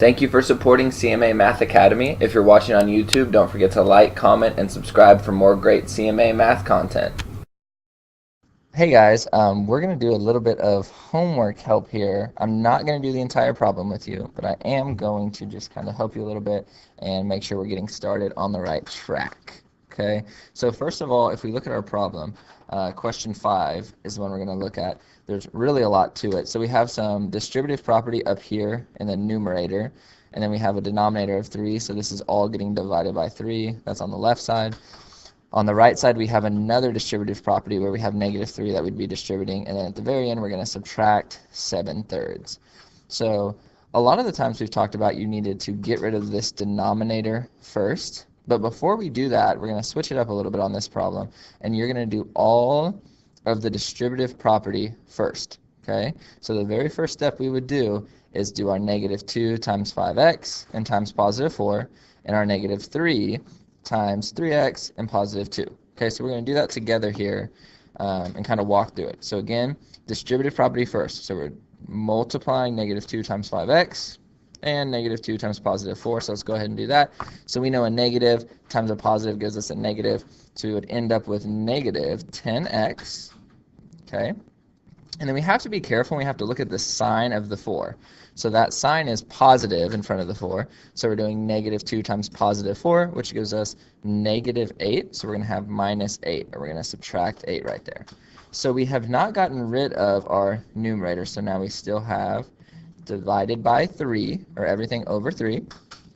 Thank you for supporting CMA Math Academy. If you're watching on YouTube, don't forget to like, comment, and subscribe for more great CMA math content. Hey guys, we're going to do a little bit of homework help here. I'm not going to do the entire problem with you, but I am going to just kind of help you a little bit and make sure we're getting started on the right track. Okay, so first of all, if we look at our problem, question 5 is the one we're going to look at. There's really a lot to it. So we have some distributive property up here in the numerator, and then we have a denominator of 3, so this is all getting divided by 3. That's on the left side. On the right side, we have another distributive property where we have -3 that we'd be distributing, and then at the very end, we're going to subtract 7/3. So a lot of the times we've talked about you needed to get rid of this denominator first, but before we do that, we're going to switch it up a little bit on this problem, and you're going to do all of the distributive property first. Okay, so the very first step we would do is do our -2 times 5x and times +4, and our -3 times 3x and +2. Okay, so we're going to do that together here and kind of walk through it. So again, distributive property first. So we're multiplying -2 times 5x and -2 times +4. So let's go ahead and do that. So we know a negative times a positive gives us a negative. So we would end up with -10x. Okay, and then we have to be careful. We have to look at the sign of the 4. So that sign is positive in front of the 4. So we're doing -2 times +4, which gives us -8. So we're going to have -8, or we're going to subtract 8 right there. So we have not gotten rid of our numerator. So now we still have divided by 3, or everything over 3.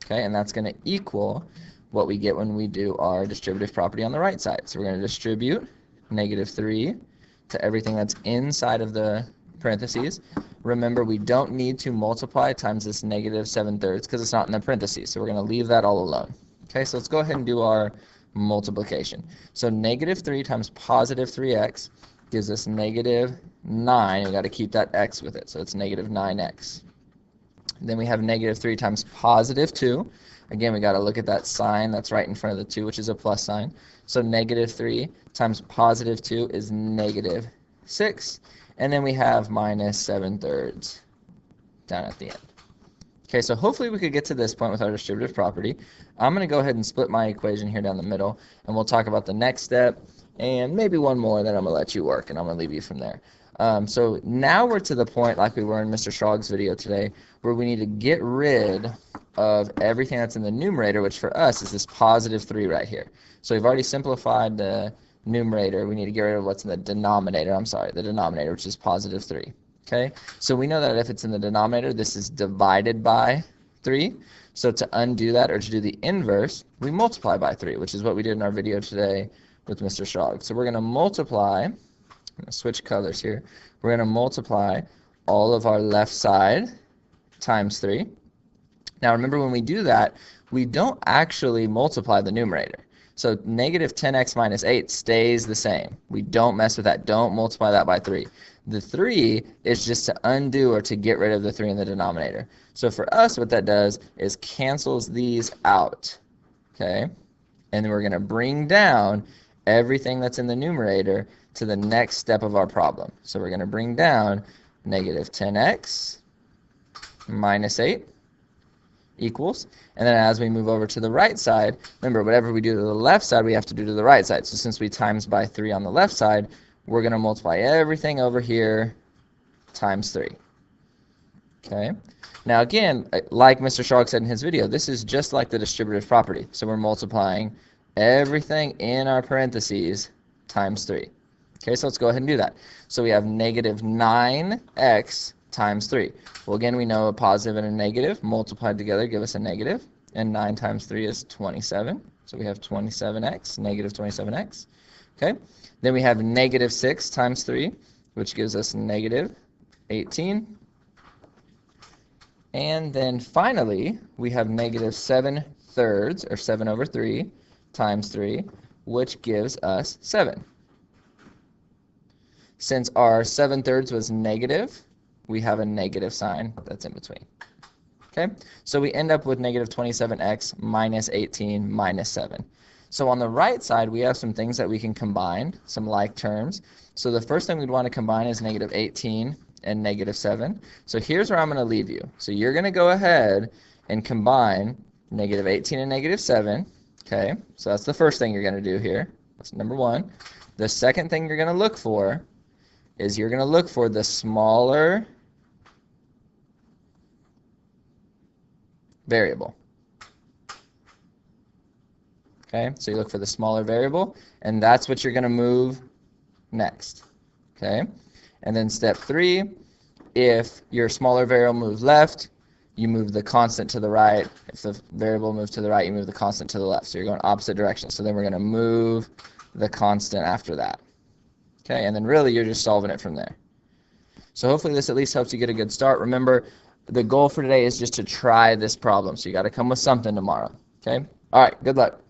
Okay, and that's going to equal what we get when we do our distributive property on the right side. So we're going to distribute -3 to everything that's inside of the parentheses. Remember, we don't need to multiply times this -7/3 because it's not in the parentheses, so we're going to leave that all alone. Okay, so let's go ahead and do our multiplication. So -3 times +3x gives us -9. We've got to keep that x with it, so it's -9x. Then we have -3 times +2. Again, we got to look at that sign that's right in front of the 2, which is a plus sign. So -3 times +2 is -6. And then we have -7/3 down at the end. Okay, so hopefully we could get to this point with our distributive property. I'm going to go ahead and split my equation here down the middle, and we'll talk about the next step and maybe one more, then I'm going to let you work, and I'm going to leave you from there. So now we're to the point, like we were in Mr. Schrag's video today, where we need to get rid of everything that's in the numerator, which for us is this +3 right here. So we've already simplified the numerator. We need to get rid of what's in the denominator. The denominator, which is +3. Okay, so we know that if it's in the denominator, this is divided by 3. So to undo that, or to do the inverse, we multiply by 3, which is what we did in our video today with Mr. Schrag. So we're going to multiply. I'm going to switch colors here. We're going to multiply all of our left side times 3. Now remember, when we do that, we don't actually multiply the numerator. So -10x minus 8 stays the same. We don't mess with that. Don't multiply that by 3. The 3 is just to undo or to get rid of the 3 in the denominator. So for us, what that does is cancels these out. Okay? And then we're going to bring down everything that's in the numerator to the next step of our problem. So we're going to bring down -10x minus 8 equals, and then as we move over to the right side, remember, whatever we do to the left side, we have to do to the right side. So since we times by 3 on the left side, we're going to multiply everything over here times 3. Okay. Now again, like Mr. Schrag said in his video, this is just like the distributive property. So we're multiplying everything in our parentheses times 3. Okay, so let's go ahead and do that. So we have -9x times 3. Well, again, we know a positive and a negative multiplied together give us a negative, and 9 times 3 is 27. So we have 27x, -27x. Okay, then we have -6 times 3, which gives us -18. And then finally, we have -7/3, or 7/3, times 3, which gives us 7. Since our 7/3 was negative, we have a negative sign that's in between. Okay, so we end up with -27x minus 18 minus 7. So on the right side, we have some things that we can combine, some like terms. So the first thing we'd want to combine is -18 and -7. So here's where I'm going to leave you. So you're going to go ahead and combine negative 18 and negative 7. Okay, so that's the first thing you're going to do here. That's number one. The second thing you're going to look for is you're going to look for the smaller variable. Okay, so you look for the smaller variable, and that's what you're going to move next. Okay, and then step 3, if your smaller variable moves left, you move the constant to the right. If the variable moves to the right, you move the constant to the left. So you're going opposite directions. So then we're going to move the constant after that. Okay, and then really you're just solving it from there. So hopefully this at least helps you get a good start. Remember, the goal for today is just to try this problem. So you got to come with something tomorrow. Okay? All right, good luck.